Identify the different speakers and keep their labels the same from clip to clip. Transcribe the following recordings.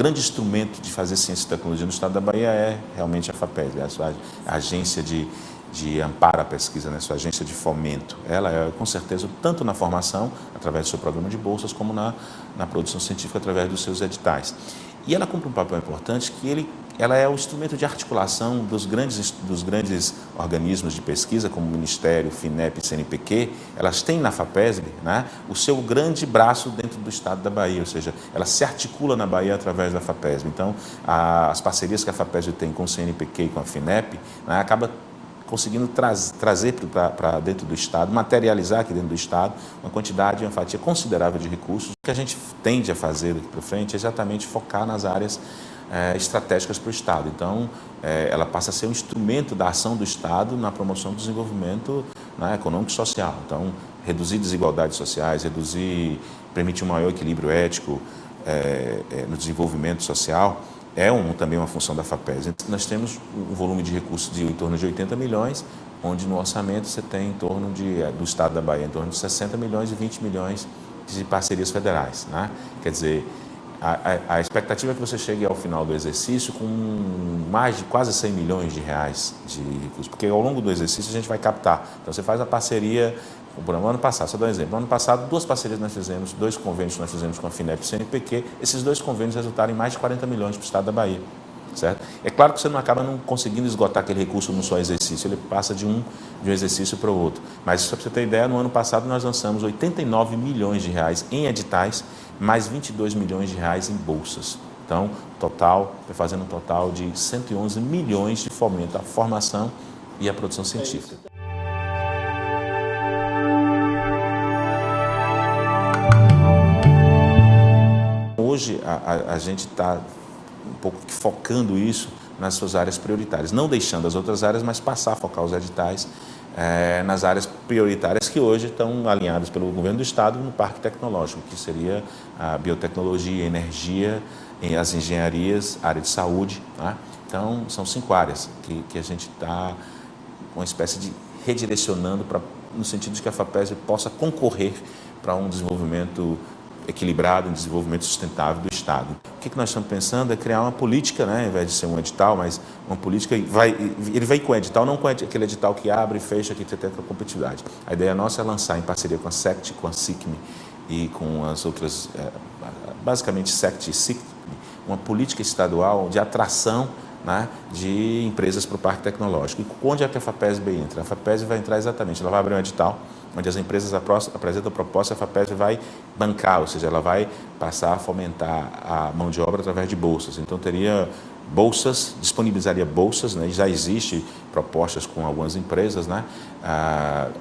Speaker 1: grande instrumento de fazer ciência e tecnologia no estado da Bahia é realmente a FAPESB, a agência de amparo à pesquisa, né, sua agência de fomento. Ela é, com certeza, tanto na formação, através do seu programa de bolsas, como na produção científica, através dos seus editais. E ela cumpre um papel importante que ela é o instrumento de articulação dos grandes organismos de pesquisa, como o Ministério, FINEP e CNPq. Elas têm na FAPESB, né, o seu grande braço dentro do estado da Bahia, ou seja, ela se articula na Bahia através da FAPESB. Então, as parcerias que a FAPESB tem com o CNPq e com a FINEP, né, acaba conseguindo trazer para dentro do Estado, materializar aqui dentro do Estado uma quantidade, uma fatia considerável de recursos. O que a gente tende a fazer daqui para frente é exatamente focar nas áreas estratégicas para o Estado. Então, ela passa a ser um instrumento da ação do Estado na promoção do desenvolvimento, né, econômico e social. Então, reduzir desigualdades sociais, permitir um maior equilíbrio ético no desenvolvimento social, também uma função da FAPESB. Nós temos um volume de recursos em torno de 80 milhões, onde no orçamento você tem em torno do Estado da Bahia, em torno de 60 milhões e 20 milhões de parcerias federais, né? Quer dizer, a expectativa é que você chegue ao final do exercício com mais de quase 100 milhões de reais de recursos, porque ao longo do exercício a gente vai captar. Então você faz a parceria. Por ano passado, só dar um exemplo, no ano passado 2 parcerias nós fizemos, 2 convênios nós fizemos com a FINEP e CNPq, esses 2 convênios resultaram em mais de 40 milhões para o estado da Bahia, certo? É claro que você não acaba não conseguindo esgotar aquele recurso num só exercício, ele passa de um exercício para o outro, mas só para você ter ideia, no ano passado nós lançamos 89 milhões de reais em editais, mais 22 milhões de reais em bolsas. Então, fazendo um total de 111 milhões de fomento à formação e à produção científica. Hoje, a gente está um pouco focando isso nas suas áreas prioritárias, não deixando as outras áreas, mas passar a focar os editais nas áreas prioritárias que hoje estão alinhadas pelo governo do Estado no Parque Tecnológico, que seria a biotecnologia, energia, as engenharias, área de saúde, né? Então, são 5 áreas que a gente está com uma espécie de redirecionando no sentido de que a FAPESB possa concorrer para um desenvolvimento equilibrado, um desenvolvimento sustentável do Estado. O que nós estamos pensando é criar uma política, né, ao invés de ser um edital, mas uma política, ele vem com edital, não com aquele edital que abre e fecha, que tem a competitividade. A ideia nossa é lançar em parceria com a SECT, com a SICME e com as outras, basicamente SECT e SICME, uma política estadual de atração, né, de empresas para o Parque Tecnológico. E onde é que a FAPESB entra? A FAPESB vai entrar exatamente, ela vai abrir um edital, onde as empresas apresentam proposta, a FAPESB vai bancar, ou seja, ela vai passar a fomentar a mão de obra através de bolsas. Então, teria bolsas, disponibilizaria bolsas, né, já existe propostas com algumas empresas, né,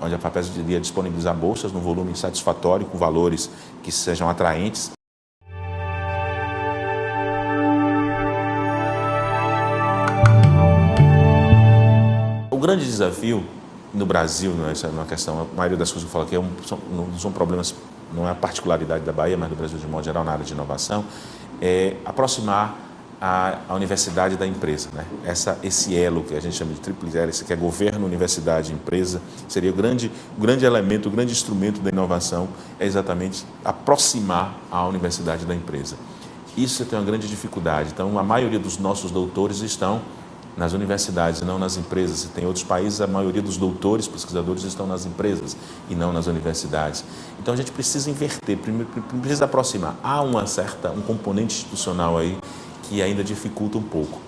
Speaker 1: onde a FAPESB iria disponibilizar bolsas num volume satisfatório, com valores que sejam atraentes. O grande desafio no Brasil, né, essa é uma questão, a maioria das coisas que eu falo aqui não são problemas, não é a particularidade da Bahia, mas do Brasil de modo geral na área de inovação, é aproximar a universidade da empresa, né? Esse elo que a gente chama de tríplice hélice, que é governo, universidade e empresa, seria o grande elemento, o grande instrumento da inovação, é exatamente aproximar a universidade da empresa. Isso tem uma grande dificuldade, então a maioria dos nossos doutores estão nas universidades e não nas empresas. Se tem outros países, a maioria dos doutores, pesquisadores estão nas empresas e não nas universidades. Então a gente precisa inverter, precisa aproximar. Há um componente institucional aí que ainda dificulta um pouco.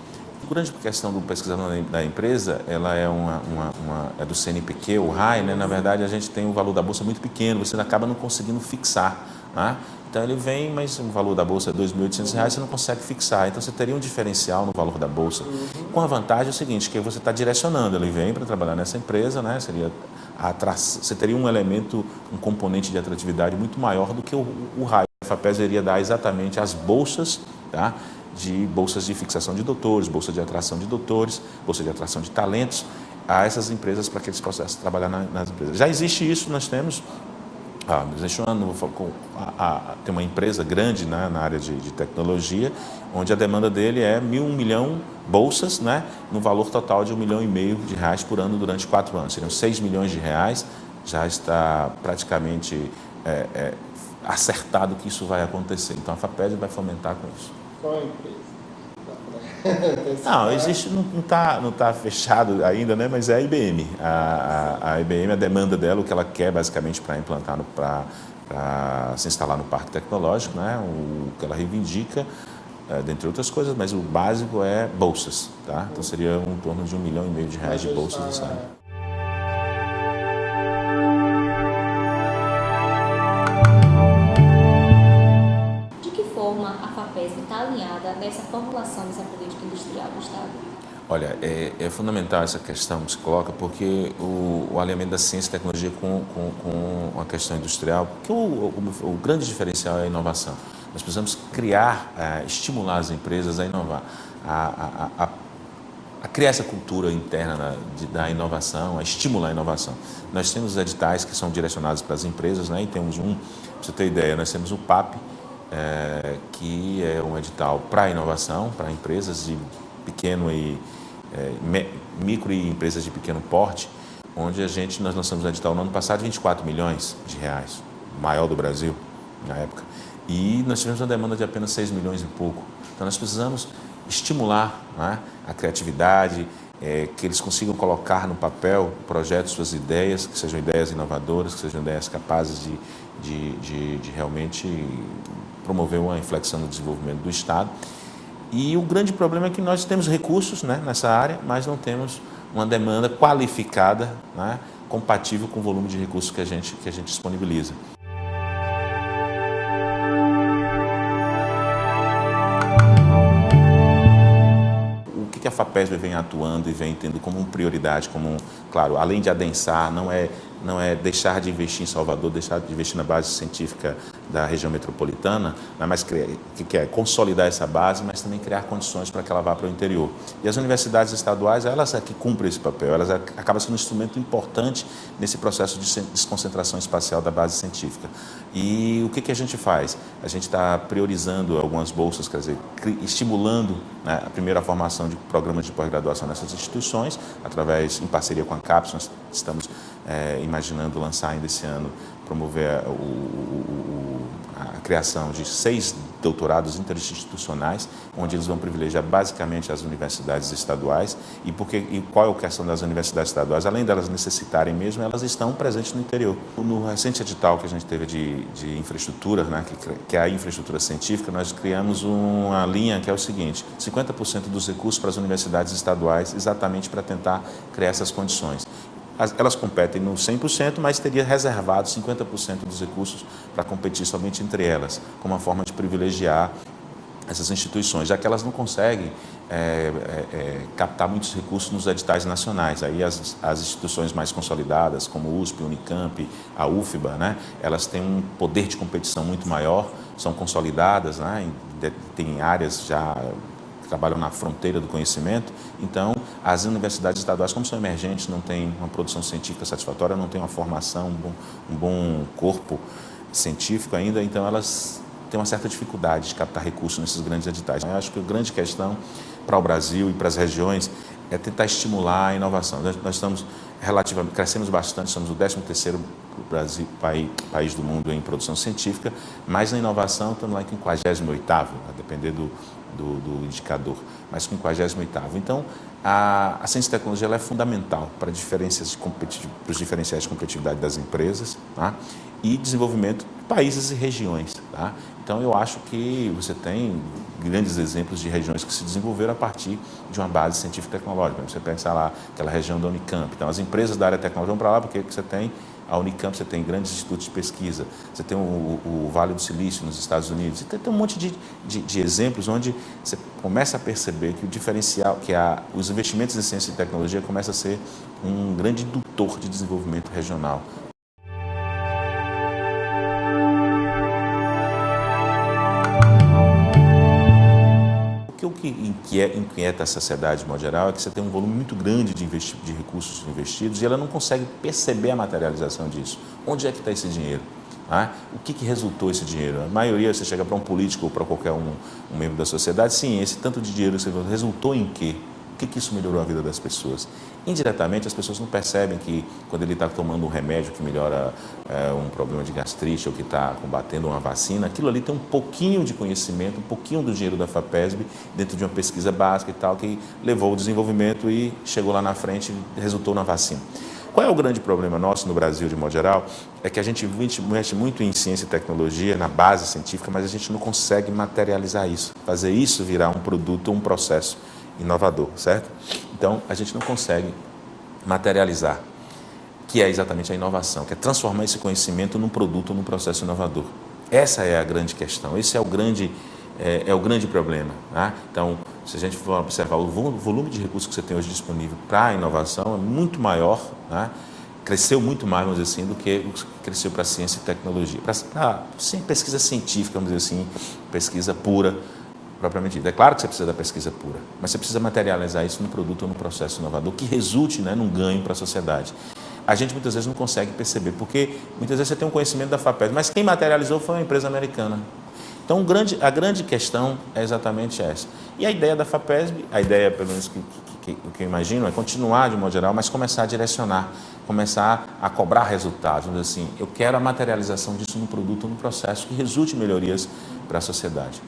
Speaker 1: A grande questão do pesquisador da empresa, ela é do CNPq, o RAI, né? Na verdade a gente tem o valor da bolsa muito pequeno, você acaba não conseguindo fixar, né? Então ele vem, mas o valor da bolsa é R$ 2.800, você não consegue fixar. Então você teria um diferencial no valor da bolsa. Com a vantagem é o seguinte, que você está direcionando, ele vem para trabalhar nessa empresa, né? Você teria um elemento, um componente de atratividade muito maior do que o RAI. A FAPESB iria dar exatamente as bolsas, tá? Bolsas de fixação de doutores, bolsa de atração de doutores, bolsa de atração de talentos a essas empresas para que eles possam trabalhar nas empresas. Já existe isso, nós temos. Tem uma empresa grande, né, na área de tecnologia, onde a demanda dele é 1 milhão bolsas, né, no valor total de R$ 1,5 milhão por ano durante 4 anos. Seriam 6 milhões de reais, já está praticamente acertado que isso vai acontecer. Então a FAPESB vai fomentar com isso.
Speaker 2: Qual é a empresa?
Speaker 1: Não, existe, não tá fechado ainda, né? Mas é a IBM. A IBM, a demanda dela, o que ela quer basicamente para implantar, para se instalar no parque tecnológico, né? O que ela reivindica, dentre outras coisas, mas o básico é bolsas, tá? Então seria em torno de R$ 1,5 milhão de bolsas nessa área.
Speaker 3: De que forma a FAPESB está alinhada nessa formulação dessa política industrial do Estado?
Speaker 1: Olha, é fundamental essa questão que se coloca, porque o alinhamento da ciência e tecnologia com a questão industrial, porque o grande diferencial é a inovação. Nós precisamos criar, estimular as empresas a inovar, a criar essa cultura interna da inovação, a estimular a inovação. Nós temos editais que são direcionados para as empresas, né? E temos para você ter ideia, nós temos o PAP, que é um edital para a inovação, para empresas de pequeno e micro e empresas de pequeno porte, onde nós lançamos um edital no ano passado de R$ 24 milhões, o maior do Brasil na época, e nós tivemos uma demanda de apenas 6 milhões e pouco. Então nós precisamos estimular, né, a criatividade, que eles consigam colocar no papel projetos, suas ideias, que sejam ideias inovadoras, que sejam ideias capazes de realmente promover uma inflexão no desenvolvimento do Estado. E o grande problema é que nós temos recursos, né, nessa área, mas não temos uma demanda qualificada, né, compatível com o volume de recursos que a gente disponibiliza. O que a FAPESB vem atuando e vem tendo como prioridade, claro, além de adensar, não é deixar de investir em Salvador, deixar de investir na base científica da região metropolitana, mas que é consolidar essa base, mas também criar condições para que ela vá para o interior. E as universidades estaduais, elas é que cumprem esse papel, elas acabam sendo um instrumento importante nesse processo de desconcentração espacial da base científica. E o que a gente faz? A gente está priorizando algumas bolsas, quer dizer, estimulando, né, a primeira formação de programas de pós-graduação nessas instituições, em parceria com a CAPES, nós estamos imaginando lançar ainda esse ano, promover a criação de 6 doutorados interinstitucionais, onde eles vão privilegiar basicamente as universidades estaduais. E qual é a questão das universidades estaduais? Além delas necessitarem mesmo, elas estão presentes no interior. No recente edital que a gente teve de infraestrutura, né, que é a infraestrutura científica, nós criamos uma linha que é o seguinte: 50% dos recursos para as universidades estaduais, exatamente para tentar criar essas condições. Elas competem no 100%, mas teria reservado 50% dos recursos para competir somente entre elas, como uma forma de privilegiar essas instituições, já que elas não conseguem captar muitos recursos nos editais nacionais. Aí as instituições mais consolidadas, como o USP, Unicamp, a UFBA, né, elas têm um poder de competição muito maior, são consolidadas, né, têm áreas já trabalham na fronteira do conhecimento. Então, as universidades estaduais, como são emergentes, não têm uma produção científica satisfatória, não têm uma formação, um bom corpo científico ainda, então elas têm uma certa dificuldade de captar recursos nesses grandes editais. Eu acho que a grande questão para o Brasil e para as regiões é tentar estimular a inovação. Nós estamos crescemos bastante, somos o 13º país do mundo em produção científica, mas na inovação estamos lá em 58º, a depender do indicador, mas 58º. Então, a ciência e tecnologia ela é fundamental para os diferenciais de competitividade das empresas, tá? E desenvolvimento de países e regiões. Tá? Então, eu acho que você tem grandes exemplos de regiões que se desenvolveram a partir de uma base científica e tecnológica. Você pensa lá, aquela região da Unicamp. Então, as empresas da área tecnológica vão para lá porque você tem a Unicamp, você tem grandes institutos de pesquisa, você tem o Vale do Silício nos Estados Unidos, você tem um monte de exemplos onde você começa a perceber que o diferencial, os investimentos em ciência e tecnologia começa a ser um grande indutor de desenvolvimento regional. O que inquieta a sociedade, de modo geral, é que você tem um volume muito grande de recursos investidos e ela não consegue perceber a materialização disso. Onde é que está esse dinheiro? O que resultou esse dinheiro? A maioria, você chega para um político ou para qualquer um membro da sociedade, sim, esse tanto de dinheiro que você resultou em quê? que isso melhorou a vida das pessoas? Indiretamente, as pessoas não percebem que quando ele está tomando um remédio que melhora um problema de gastrite ou que está combatendo uma vacina, aquilo ali tem um pouquinho de conhecimento, um pouquinho do dinheiro da FAPESB dentro de uma pesquisa básica e tal, que levou ao desenvolvimento e chegou lá na frente e resultou na vacina. Qual é o grande problema nosso no Brasil, de modo geral? É que a gente mexe muito em ciência e tecnologia, na base científica, mas a gente não consegue materializar isso, fazer isso virar um produto, um processo inovador, certo? Então, a gente não consegue materializar, que é exatamente a inovação, que é transformar esse conhecimento num produto, num processo inovador. Essa é a grande questão, esse é o grande problema. Tá? Então, se a gente for observar o volume de recursos que você tem hoje disponível para a inovação é muito maior, tá? Cresceu muito mais, vamos dizer assim, do que cresceu para a ciência e tecnologia. Para pesquisa científica, vamos dizer assim, pesquisa pura, propriamente dita. É claro que você precisa da pesquisa pura, mas você precisa materializar isso num produto ou num processo inovador que resulte, né, num ganho para a sociedade. A gente muitas vezes não consegue perceber, porque muitas vezes você tem um conhecimento da FAPESB, mas quem materializou foi uma empresa americana. Então, a grande questão é exatamente essa. E a ideia da FAPESB, a ideia, pelo menos o que eu imagino, é continuar de modo geral, mas começar a direcionar, começar a cobrar resultados. Assim, eu quero a materialização disso num produto, num processo que resulte em melhorias para a sociedade.